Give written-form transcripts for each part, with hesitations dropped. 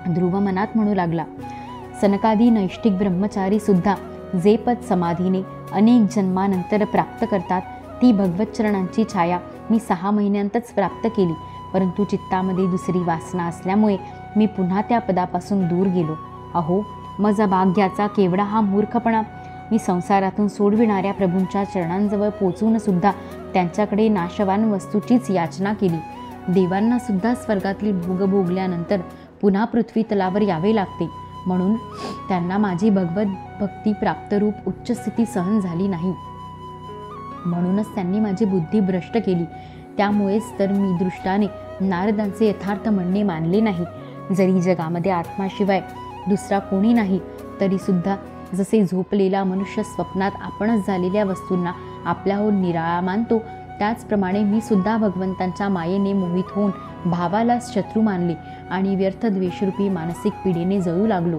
ध्रुव मनात म्हणू लागला, सनकादी नैष्टिक ब्रह्मचारी सुद्धा जे पद समाधीने अनेक जन्मानंतर प्राप्त करतात ती भगवतचरणांची छाया मी 6 महिन्यांतच प्राप्त केली, परंतु चित्तामध्ये दुसरी वासना असल्यामुळे मी पुन्हा त्या पदापासून दूर गेलो. अहो मज भाग्याचा केवढा हा मूर्खपणा. मी संसारातून सोडविणाऱ्या प्रभूंच्या चरणांजवळ पोचून सुद्धा त्यांच्याकडे नाशवान वस्तूचीच याचना केली. देवांना सुद्धा स्वर्गातील भोग भोगल्यानंतर पुन्हा पृथ्वी तलावर यावे लागते, म्हणून त्यांना माझी भगवत भक्ती प्राप्तरूप उच्च स्थिती सहन झाली नाही. म्हणूनच त्यांनी माझी बुद्धी भ्रष्ट केली. त्यामुळेच तर मी दृष्टाने नारदांचे यथार्थ म्हणणे मानले नाही. जरी जगामध्ये आत्माशिवाय दुसरा कोणी नाही तरी सुद्धा जसे झोपलेला मनुष्य स्वप्नात आपणच झालेल्या वस्तूंना आपल्याहून निराळा मानतो, त्याचप्रमाणे मी सुद्धा भगवंतांच्या मायेने मोहित होऊन भावालाच शत्रू मानले आणि व्यर्थ द्वेषरूपी मानसिक पीडेने जळू लागलो.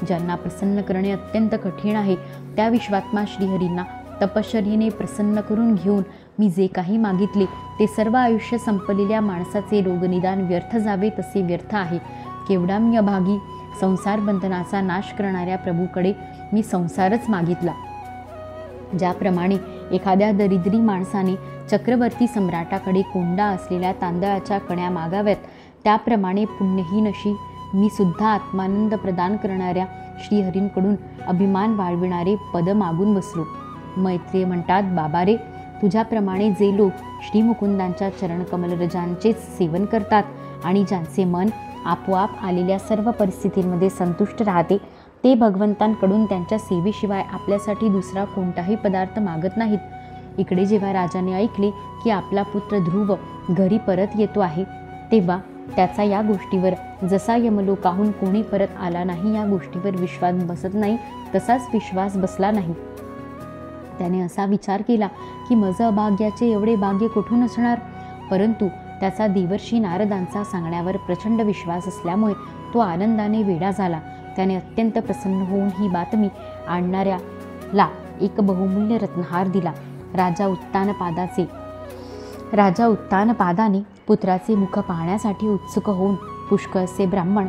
ज्यांना प्रसन्न करणे अत्यंत कठीण आहे त्या विश्वात्मा श्रीहरींना तपश्चर्येने प्रसन्न करून घेऊन मी जे काही मागितले ते सर्व आयुष्य संपलेल्या माणसाचे रोगनिदान व्यर्थ जावे तसे व्यर्थ आहे. केवढा मी अभागी. संसार बंधनाचा नाश करणाऱ्या प्रभूकडे मी संसारच मागितला. ज्याप्रमाणे एखाद्या दरिद्री माणसाने चक्रवर्ती सम्राटाकडे कोंडा असलेल्या तांदळाच्या कण्या मागाव्यात, त्याप्रमाणे पुण्यहीन अशी मी सुद्धा आत्मानंद प्रदान करणाऱ्या श्रीहरींकडून अभिमान वाढविणारे पद मागून बसलो. मैत्रेय म्हणतात, बाबा रे, तुझ्याप्रमाणे जे लोक श्रीमुकुंदांच्या चरणकमलरजांचेच सेवन करतात आणि ज्यांचे मन आपोआप आलेल्या सर्व परिस्थितींमध्ये संतुष्ट राहते, ते भगवंतांकडून त्यांच्या सेवेशिवाय आपल्यासाठी दुसरा कोणताही पदार्थ मागत नाहीत. इकडे जेव्हा राजाने ऐकले की आपला पुत्र ध्रुव घरी परत येतो आहे, तेव्हा त्याचा या गोष्टीवर जसा यमलोकाहून कोणी परत आला नाही या गोष्टीवर विश्वास बसत नाही तसाच विश्वास बसला नाही. त्याने असा विचार केला की मज अभाग्याचे एवढे भाग्य कुठून असणार, परंतु त्याचा देवर्षी नारदांचा सांगण्यावर प्रचंड विश्वास असल्यामुळे तो आनंदाने वेडा झाला. त्याने अत्यंत प्रसन्न होऊन ही बातमी आणणाऱ्याला एक बहुमूल्य रत्नहार दिला. राजा उत्तानपादाने पुत्राचे मुख पाहण्यासाठी उत्सुक होऊन पुष्कळसे ब्राह्मण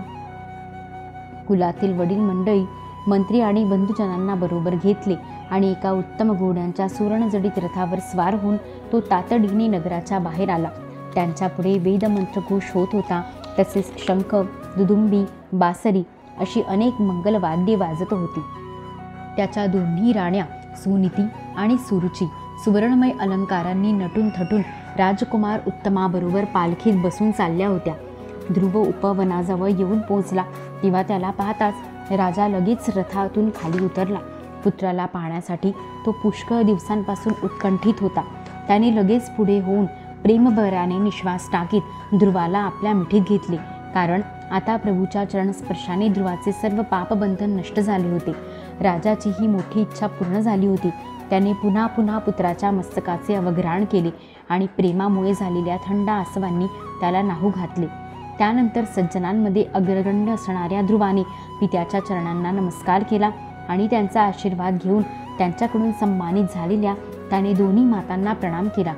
कुलातील वडील मंडळी, मंत्री आणि बंधुजनांना बरोबर घेतले आणि एका उत्तम घोड्यांच्या सुवर्णजडित रथावर स्वार होऊन तो तातडीने नगराच्या बाहेर आला. त्यांच्यापुढे वेदमंत्रघोष होत होता. तसेच शंख, दुदुंबी, बासरी अशी अनेक मंगलवाद्ये वाजत होती. त्याच्या दोन्ही राण्या सुनीती आणि सुरुची सुवर्णमय अलंकारांनी नटून थटून राजकुमार उत्तमाबरोबर पालखीत बसून चालल्या होत्या. ध्रुव उपवनाजवळ येऊन पोहोचला तेव्हा त्याला पाहताच राजा लगेच रथातून खाली उतरला. पुत्राला पाहण्यासाठी तो पुष्कळ दिवसांपासून उत्कंठित होता. त्याने लगेच पुढे होऊन प्रेमभराने निश्वास टाकीत ध्रुवाला आपल्या मिठीत घेतले, कारण आता प्रभूच्या चरणस्पर्शाने ध्रुवाचे सर्व पापबंधन नष्ट झाले होते. राजाची ही मोठी इच्छा पूर्ण झाली होती. त्याने पुन्हा पुन्हा पुत्राच्या मस्तकाचे अवघ्राण केले आणि प्रेमामुळे झालेल्या थंड आसवांनी त्याला न्हाऊ घातले. त्यानंतर सज्जनांमध्ये अग्रगण्य असणाऱ्या ध्रुवाने पित्याच्या चरणांना नमस्कार केला आणि त्यांचा आशीर्वाद घेऊन त्यांच्याकडून सन्मानित झालेल्या त्याने दोन्ही मातांना प्रणाम केला.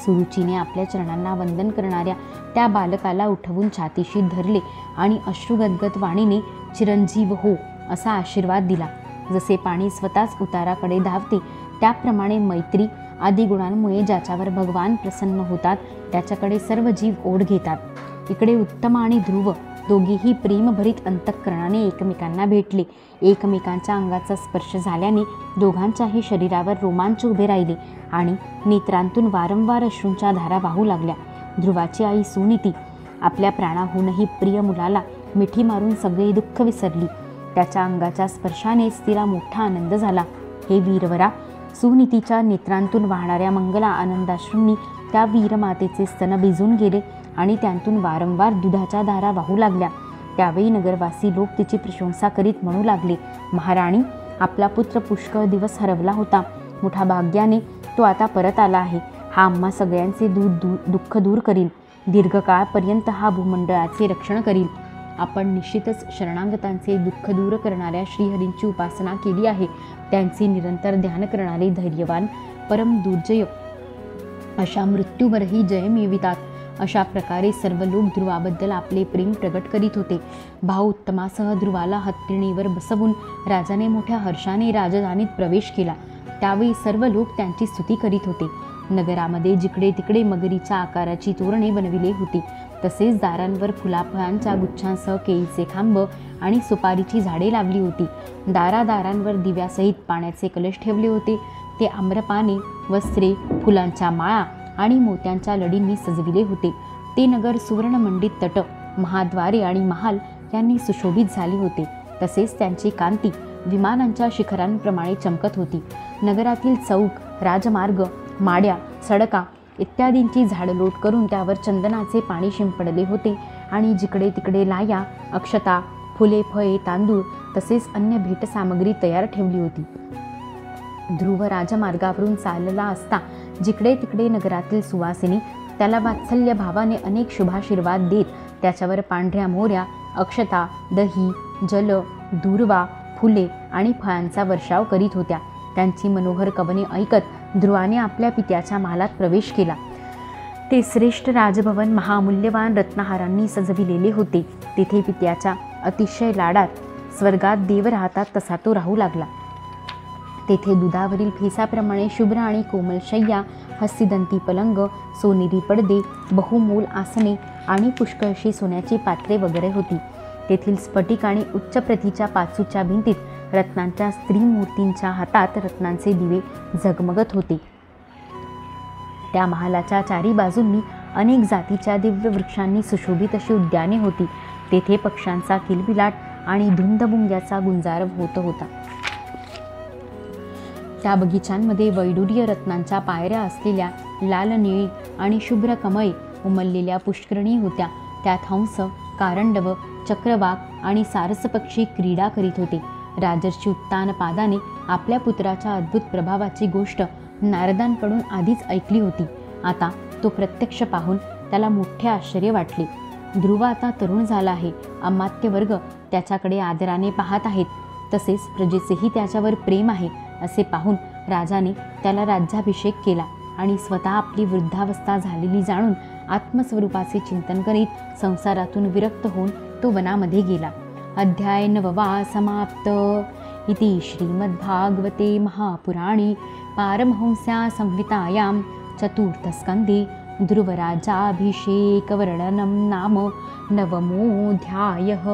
सुरुचीने आपल्या चरणांना वंदन करणाऱ्या त्या बालकाला उठवून छातीशी धरले आणि अश्रुगदगद वाणीने चिरंजीव हो असा आशीर्वाद दिला. जसे पाणी स्वतःच उताराकडे धावते त्याप्रमाणे मैत्री आदी गुणांमुळे ज्याच्यावर भगवान प्रसन्न होतात त्याच्याकडे सर्व जीव ओढ घेतात. इकडे उत्तम आणि ध्रुव दोघेही प्रेमभरीत अंतःकरणाने एकमेकांना भेटले. एकमेकांच्या अंगाचा स्पर्श झाल्याने दोघांच्याही शरीरावर रोमांच उभे राहिले आणि नेत्रांतून वारंवार अश्रूंच्या धारा वाहू लागल्या. ध्रुवाची आई सुनीती आपल्या प्राणाहूनही प्रिय मुलाला मिठी मारून सगळे दुःख विसरली. त्याच्या अंगाच्या स्पर्शानेच तिला मोठा आनंद झाला. हे वीरवरा, सुनीतीच्या नेत्रांतून वाहणाऱ्या मंगला आनंदाश्रूंनी त्या वीरमातेचे स्तन भिजून गेले आणि त्यांतून वारंवार दुधाच्या धारा वाहू लागल्या. त्यावेळी नगरवासी लोक तिची प्रशंसा करीत म्हणू लागले, महाराणी, आपला पुत्र पुष्कळ दिवस हरवला होता. मोठ्या भाग्याने तो आता परत आला आहे. हा आम्हा सगळ्यांचे दुःख दूर करील. दीर्घकाळपर्यंत हा भूमंडळाचे रक्षण करील. आपण निश्चितच शरणागतांचे दुःख दूर करणाऱ्या श्रीहरींची उपासना केली आहे. त्यांचे निरंतर ध्यान करणारे धैर्यवान परम दुर्जय अशा मृत्यूवरही जय मिळवितात. अशा प्रकारे सर्व लोक ध्रुवाबद्दल आपले प्रेम प्रकट करीत होते. भाऊ उत्तमासह ध्रुवाला हत्तीणीवर बसवून राजाने मोठ्या हर्षाने राजधानीत प्रवेश केला. त्यावेळी सर्व लोक त्यांची स्तुती करीत होते. नगरामध्ये जिकडे तिकडे मगरीच्या आकाराची तोरणे बनविली होती. तसेच दारांवर फुलाफळांच्या गुच्छांसह केळीचे खांब आणि सुपारीची झाडे लावली होती. दारादारांवर दिव्यासहित पाण्याचे कलश ठेवले होते. ते आम्रपाने, वस्त्रे, फुलांच्या माळा आणि मोत्यांच्या लढींनी सजविले होते. ते नगर सुवर्णमंडित तट, महाद्वारे आणि महाल यांनी सुशोभित झाले होते. तसेच त्यांची कांती विमानांच्या शिखरांप्रमाणे चमकत होती. नगरातील चौक, राजमार्ग, माड्या, सडका इत्यादींची झाडलोट करून त्यावर चंदनाचे पाणी शिंपडले होते आणि जिकडे तिकडे लाया, अक्षता, फुले, फळे, तांदूळ तसेच अन्य भेटसामग्री तयार ठेवली होती. ध्रुव राजमार्गावरून चालला असता जिकडे तिकडे नगरातील सुवासिनी त्याला वात्सल्य भावाने अनेक शुभाशीर्वाद देत त्याच्यावर पांढऱ्या मोऱ्या, अक्षता, दही, जल, दूर्वा, फुले आणि फळांचा वर्षाव करीत होत्या. त्यांची मनोहर कवने ऐकत ध्रुवाने आपल्या पित्याच्या महालात प्रवेश केला. ते श्रेष्ठ राजभवन महामूल्यवान रत्नहारांनी सजविलेले होते. तेथे पित्याच्या अतिशय लाडात स्वर्गात देव राहतात तसा तो राहू लागला. तेथे दुधावरील फेसाप्रमाणे शुभ्र आणि कोमल शय्या, हस्तिदंती पलंग, सोनेरी पडदे, बहुमोल आसने आणि पुष्कळशी सोन्याची पात्रे वगैरे होती. तेथील स्फटिक आणि उच्च प्रतीच्या पाचूच्या भिंतीत रत्नांच्या स्त्रीमूर्तींच्या हातात रत्नांचे दिवे झगमगत होते. त्या महालाच्या चारी बाजूंनी अनेक जातीच्या दिव्य वृक्षांनी सुशोभित अशी उद्याने होती. तेथे पक्ष्यांचा किलबिलाट आणि धुंदमुंग्याचा गुंजारव होत होता. त्या बगीचांमध्ये वैडूर्य रत्नांच्या पायऱ्या असलेल्या लाल, निळी आणि शुभ्र कमळे उमललेल्या पुष्करणी होत्या. त्यात हंस, कारंडव, चक्रवाक आणि सारस पक्षी क्रीडा करीत होते. राजर्षी उत्तानपादाने आपल्या पुत्राच्या अद्भुत प्रभावाची गोष्ट नारदांकडून आधीच ऐकली होती. आता तो प्रत्यक्ष पाहून त्याला मोठे आश्चर्य वाटले. ध्रुव आता तरुण झाला आहे. अमात्यवर्ग त्याच्याकडे आदराने पाहत आहेत. तसेच प्रजेचेही त्याच्यावर प्रेम आहे असे पाहून राजाने त्याला राज्याभिषेक केला आणि स्वतः आपली वृद्धावस्था झालेली जाणून आत्मस्वरूपाचे चिंतन करीत संसारातून विरक्त होऊन तो वनामध्ये गेला. अध्याय 9 समाप्त. इति श्रीमद्भागवते महापुराणे पारमहंस्या संहितायां चतुर्थस्कन्धे ध्रुवराजाभिषेकवर्णनं नाम 9मोऽध्यायः.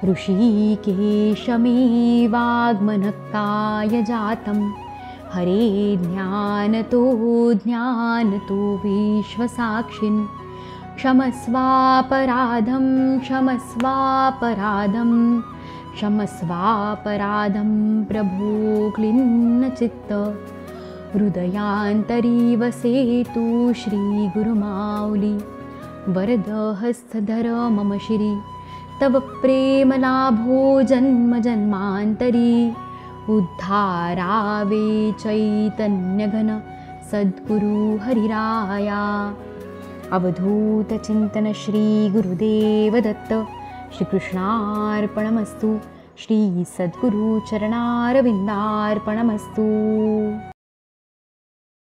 ऋषिकेशमेवागमनक्ताय जातं हरे ज्ञानतो विश्वसाक्षिन् क्षमस्वापराधं प्रभो क्लिन्नचित्त हृदयान्तरी वसेतु श्रीगुरुमाऊली वरदहस्तधर मम शिरी तव प्रेमलाभो जन्म जन्मान्तरी उद्धारावे चैतन्यघन सद्गुरु हरिराया. अवधूत चिंतन श्री गुरुदेव दत्त. श्रीकृष्णार्पणमस्तु. श्री सद्गुरु चरणारविंदार्पणमस्तु.